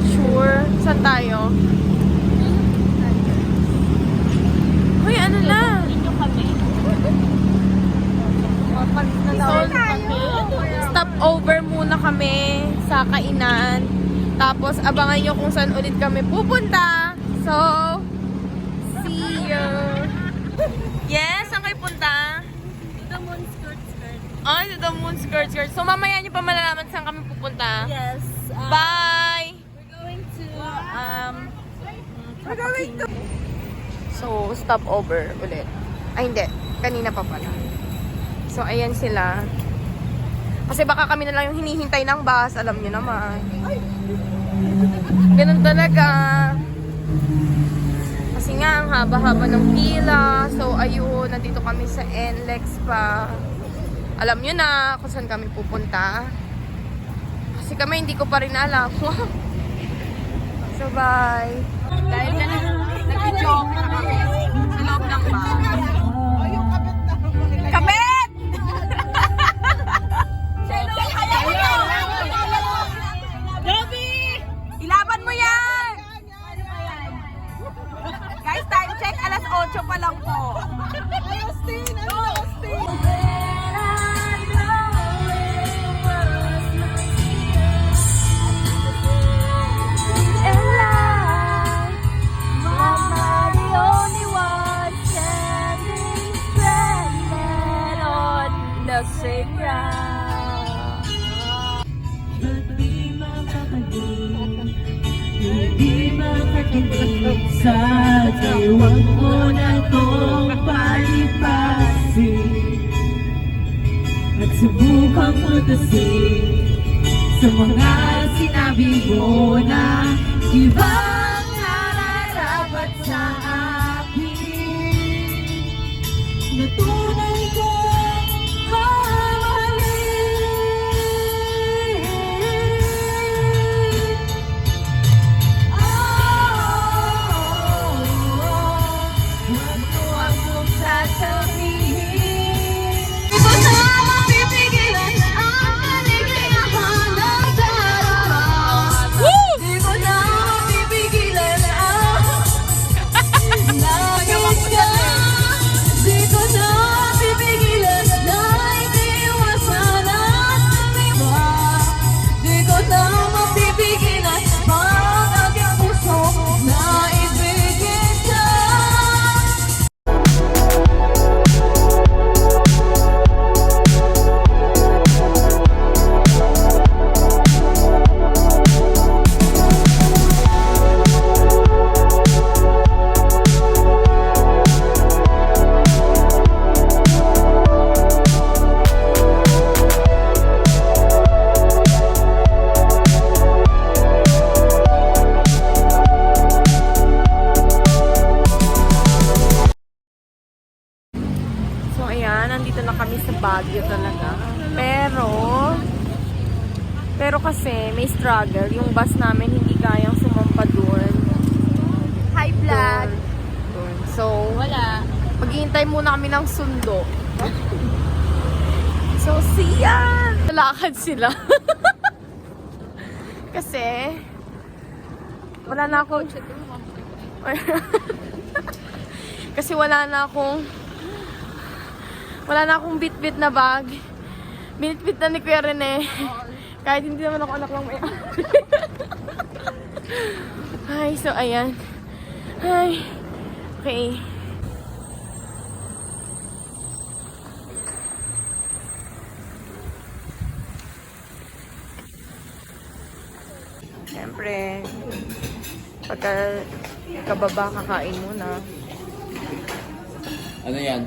Sure. Saan tayo? Hoy, ano na? Stop over muna kami sa kainan. Tapos, abangan nyo kung saan ulit kami pupunta. So, see you. Yes, saan kayo punta? The Moon Skirt. Ay, to the Moon Skirt. So, mamaya nyo pa malalaman saan kami pupunta. Yes. Bye! We're going to So, stop over ulit. Ay, hindi. Kanina pa pala. So, ayan sila. Kasi baka kami na lang yung hinihintay ng bus. Alam nyo naman. Ganun talaga. Kasi nga, ang haba-haba ng pila. So, ayun. Nandito kami sa NLEX pa. Alam nyo na kung saan kami pupunta. Kasi kami, hindi ko pa rin alam. So, bye. Dahil na nag-joke na kami sa loob ng bus. Kabit! Ilaban mo yan! Guys, time check, alas 8 pa lang po. Hindi makakinig sa huwag mo na itong palipasin at subukang putasin sa mga sinabi mo na ibang nararapat sa akin na tunay kong mamahalin. Nandito na kami sa Baguio talaga. Pero kasi may struggle. Yung bus namin hindi kayang sumampa doon. Hi, vlog. Doon. So, Wala. maghihintay muna kami ng sundo. So, see ya! Lakad sila. Kasi, wala na akong... Kasi wala na akong bit-bit na bag. Binit-bit na ni Kuya Rene. Kahit hindi naman ako anak lang may Ay, so ayan. Ay, okay. Siyempre, pagka kababa, kakain muna. Ano yan?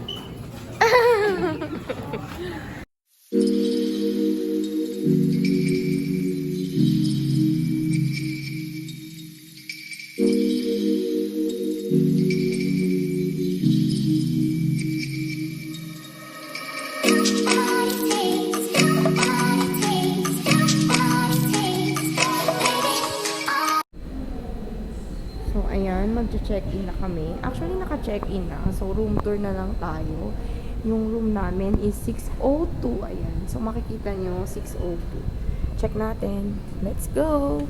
So, ayan, mag-check-in na kami. Actually, naka-check-in na. So, room tour na lang tayo. Yung room namin is 602. Ayan. So, makikita nyo, 602. Check natin. Let's go!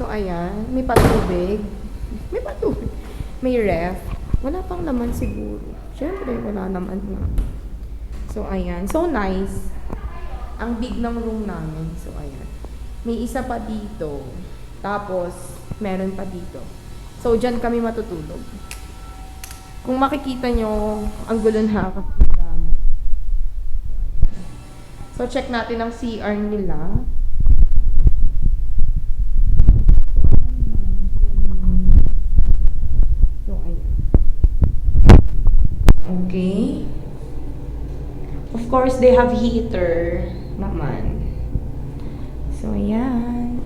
So, ayan. May patubig. May patubig. May ref. Wala pang laman siguro. Siyempre, wala naman na. So, ayan. So, nice. Ang big ng room namin. So, ayan. May isa pa dito. Tapos, meron pa dito. So, dyan kami matutulog. Kung makikita nyo, ang gulo na ako. So, check natin ang CR nila. So, ayan. Okay. Of course, they have heater naman. So, ayan.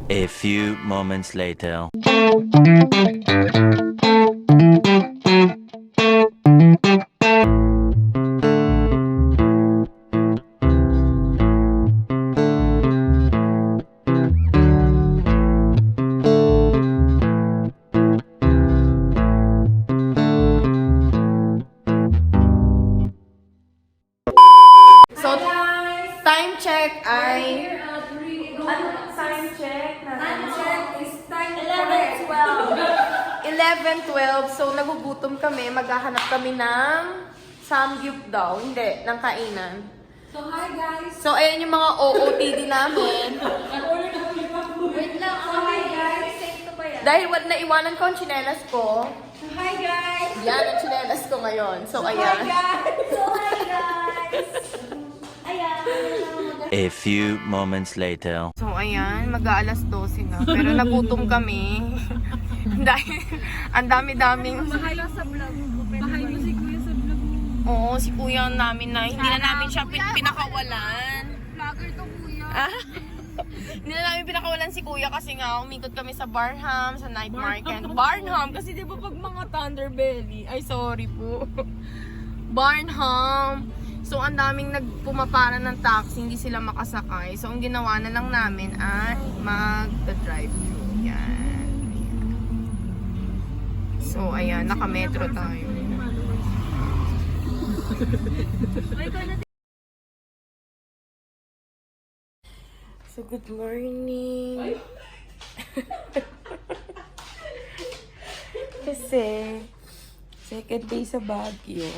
A few moments later. So, time check ay... Ano time check? Time check is time 11:12. 11:12. So, nagugutom kami. Maghahanap kami ng samgyup daw. Hindi, ng kainan. So, hi guys. So, ayan yung mga OOTD namin. Wait lang. So, hi guys. Safe to ba yan? Dahil naiwanan ko ang tsinelas ko. So, hi guys. Yan ang tsinelas ko ngayon. So, Hi ayan. guys. So, hi guys. Ayan. A few moments later. So, ayan. Mag-aalas 12 na. Pero nagutom kami. Dahil ang dami-daming... Bahay sa vlog. Bahay mo si Kuya sa vlog. Oo, si kuya namin na hindi na namin siya pinakawalan. Vlogger to Kuya. Hindi na namin pinakawalan si kuya kasi nga umikot kami sa Barnham, sa night market. Barnham kasi di ba pag mga Thunderbelly, ay sorry po. Barnham. So ang daming nagpumapara ng taxi, hindi sila makasakay. So ang ginawa na lang namin ay mag-drive-thru. Yan. So ayan, naka-metro tayo. So, good morning. Kasi, second day sa Baguio.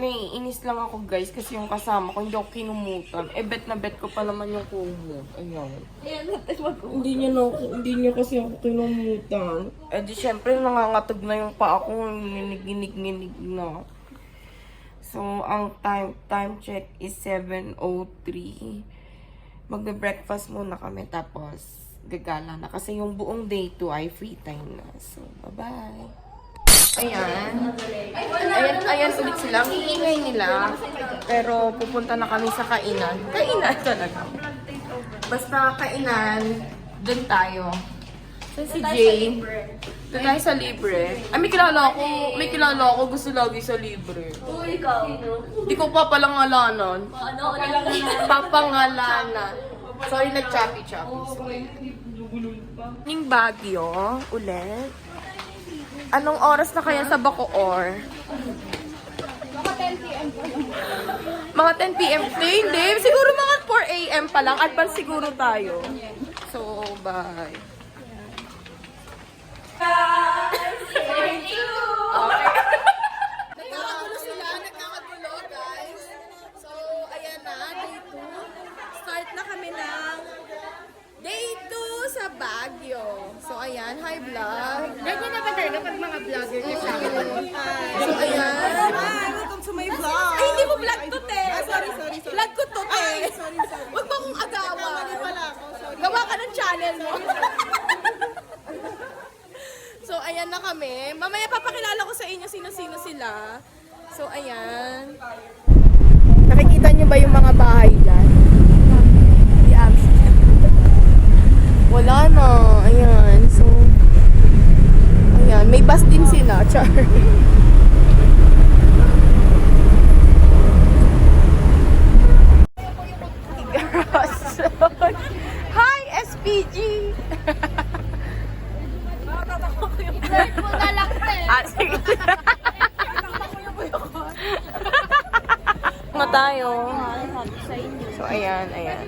Naiinis lang ako guys kasi yung kasama ko hindi ako kinumutan. Bet na bet ko pa naman yung kumot. Ayan. Hindi niya kasi ako kinumutan. Di syempre nangangatog na yung paa ko. Ninig na. So, ang time check is 7:03. Magbe-breakfast muna kami tapos gagala na. Kasi yung buong day 2 ay free time na. So, bye-bye. Ayan. Ayan ulit sila. Ang iingay nila. Pero pupunta na kami sa kainan. Kainan talaga. Basta kainan, dun tayo. So, si Jane. Doon tayo sa libre. Ay, may kilala ako. Gusto lagi sa libre. Oh, ikaw. Hindi ko papalangalanan. Ano? Papangalanan. Sorry, nag-choppy-choppy. Yung Baguio, ulit. Anong oras na kaya sa Bacoor? Mga 10 p.m. Mga 10 p.m. Hindi. Siguro mga 4 a.m. pa lang. Advance siguro tayo. So, bye. Thank you. Okay. Nagkakagulo sila. Nagkakagulo, guys. So, ayan na. Day 2. Start na kami ng Day 2 sa Baguio. So, ayan. Hi, vlog. Ganyan naman talaga pag mga vlogger kasama. So, ayan. Welcome to my vlog. Ay, hindi mo vlog to, te. Sorry. Vlog ko to, te. Sorry. Huwag mo akong agawan. Mali pala ako. Sorry. Gawa ka ng channel mo. So, ayan na kami. Mamaya papakilala ko sa inyo sino-sino sila. So, ayan. Nakikita niyo ba yung mga bahay dyan? Wala na. Ayan. So, ayan. May bus din sila. Char. Hi, SPG! Vlog mo na lang, te. Sige. tayo. So, ayan. Ayan.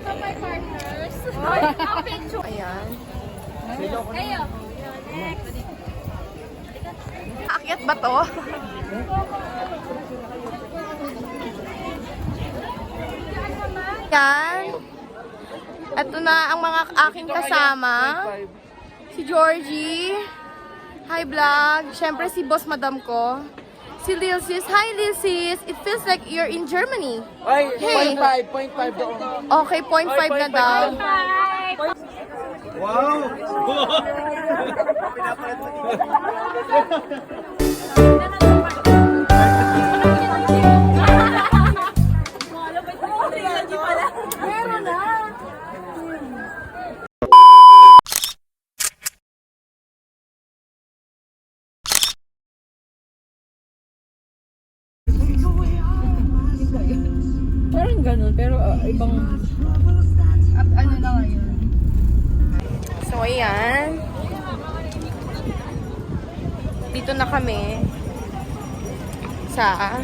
Aakyat ba to? Yan. Ito na ang mga aking kasama. Si Georgie. Hi vlog. Siyempre si boss madam ko. Si Lil Sis. Hi Lil Sis. It feels like you're in Germany. Ay, Hey. 0.5 doon. Okay, 0.5 na daw. Wow! Parang ganun, pero ibang... ano na ngayon? So, ayan. Dito na kami sa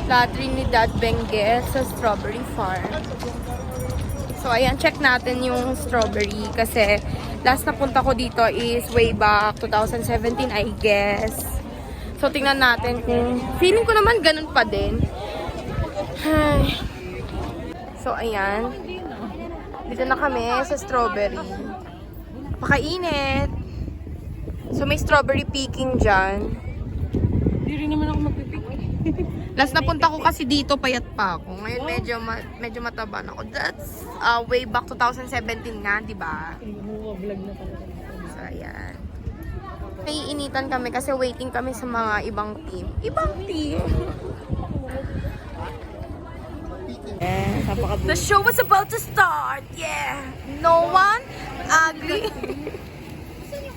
La Trinidad Benguet sa Strawberry Farm. So, ayan. Check natin yung strawberry kasi last na punta ko dito is way back 2017, I guess. So, tingnan natin kung... Feeling ko naman ganun pa din. Ay. So, ayan. Dito na kami sa strawberry. Makainit. So, may strawberry picking dyan. Hindi rin naman ako magpipik. Last napunta ko kasi dito, payat pa ako. Ngayon, medyo mataba na ako. That's way back 2017 nga, di ba? Vlog na pala. So, ayan. Naiinitan kami kasi waiting kami sa mga ibang team. Ibang team! The show was about to start! Yeah! No one ugly.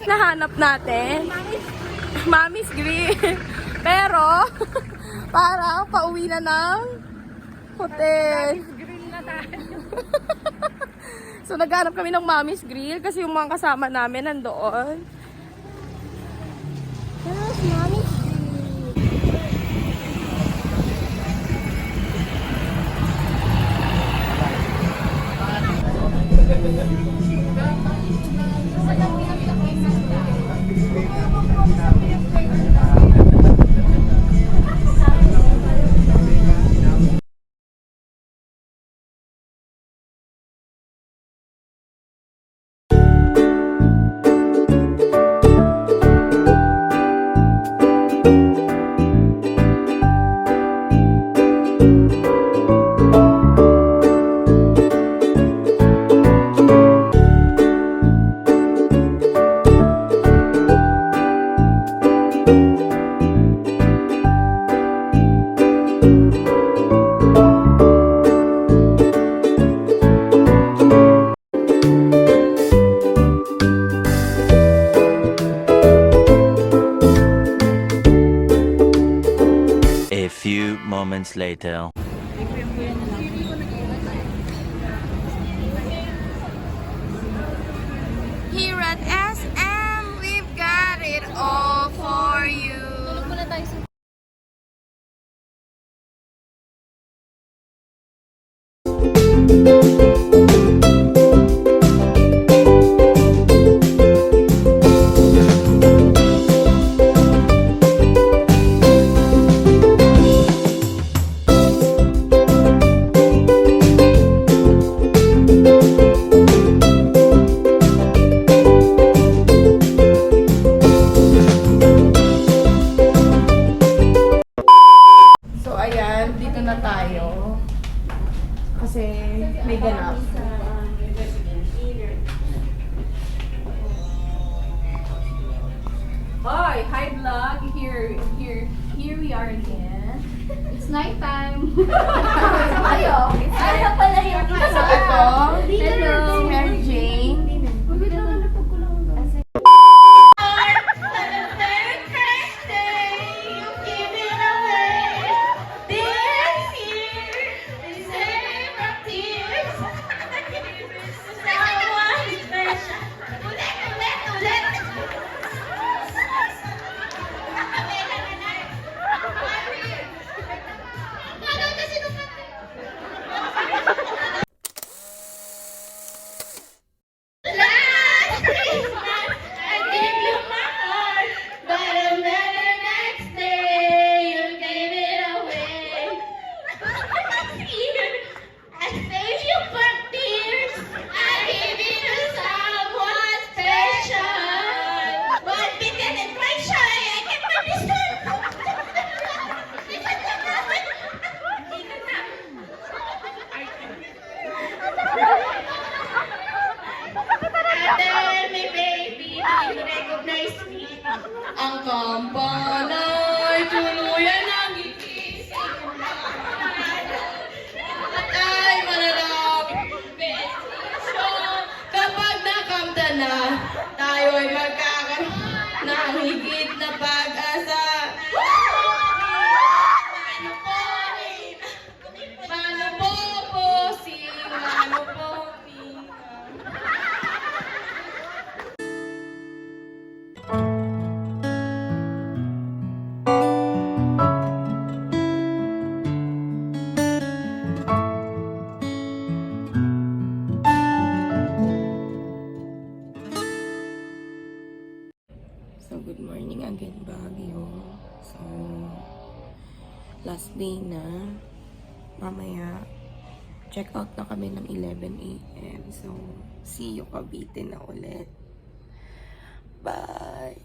Nahanap natin. Mommy's Grill. Pero, parang pauwi na ng hotel. Grill na tayo. So, naghanap kami ng Mommy's Grill kasi yung mga kasama namin nandoon. Yes, Mommy's A few moments later. Here at SM, we've got it all for you. So, ayan, dito na tayo. Kasi may ganap. Hi vlog. Here we are again. It's nighttime. Ayo. Ano pala yung So, ito, Hello. si Mary Jane. last day na. Mamaya, check out na kami ng 11 a.m. So, see you Cavite na ulit. Bye!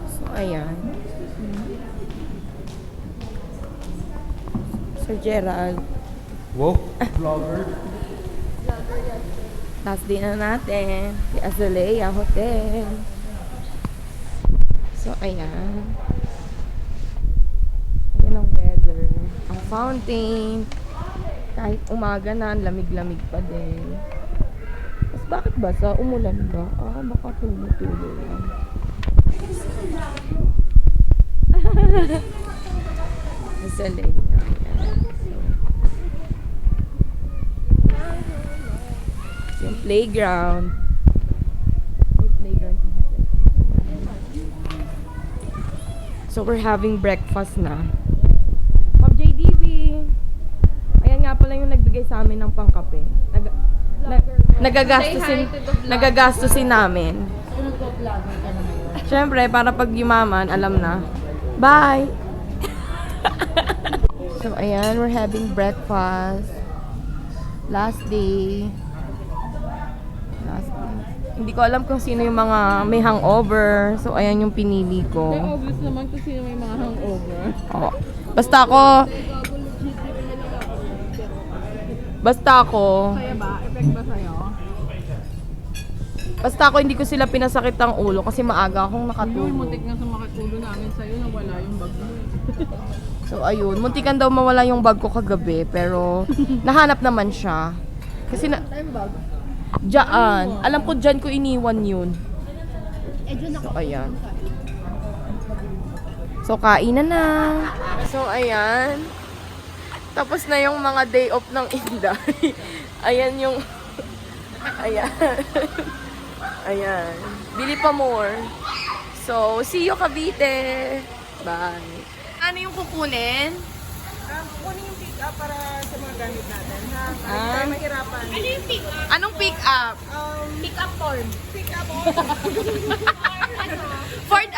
So, ayan. Sir Gerald. Wow, vlogger. Last day na natin. Si Azalea Hotel. So, ayan. Ayan ang weather. Ang fountain. Kahit umaga na, lamig-lamig pa din. Tapos bakit ba sa umulan ba? Baka tumutuloy lang. Azalea. Ayan. So, yung playground. May playground sa hotel. So, we're having breakfast na. Ma'am JDB! Ayan nga pala yung nagbigay sa amin ng pangkape. Nagagastusin namin. Siyempre, para pag yumaman, alam na. Bye! So, ayan, we're having breakfast. Last day. Hindi ko alam kung sino yung mga may hangover. So, ayan yung pinili ko. Obvious naman kung sino may mga hangover. Oo. Basta ako, Kaya ba? Effect ba sa'yo? hindi ko sila pinasakit ang ulo kasi maaga akong Yun, nakatulog. muntik nga sa makatulo namin sa'yo na wala yung bag mo. So, ayun. Muntikan daw mawala yung bag ko kagabi. Pero, nahanap naman siya. Kasi na... Diyan. Alam ko diyan ko iniwan yun. So, ayan. So, kainan na. So, ayan. Tapos na yung mga day off ng Inday. Ayan yung... Ayan. Ayan. Bili pa more. So, see you Cavite. Bye. Ano yung kukunin? Kunin yung pick up para sa mga gamit natin, ha? Ah. Mahirapan. Anong pick up? Pick up form. Ford,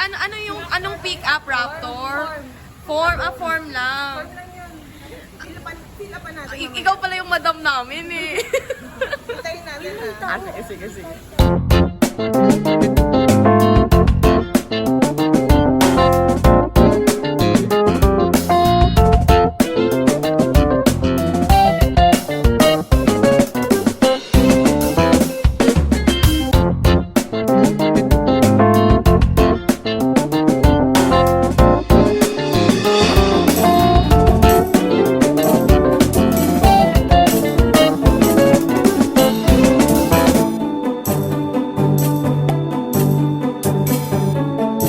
anong pick up, Raptor? Form, form lang. Sila pa natin. Ikaw pala yung madam namin eh. Hintayin natin, ha? Sige.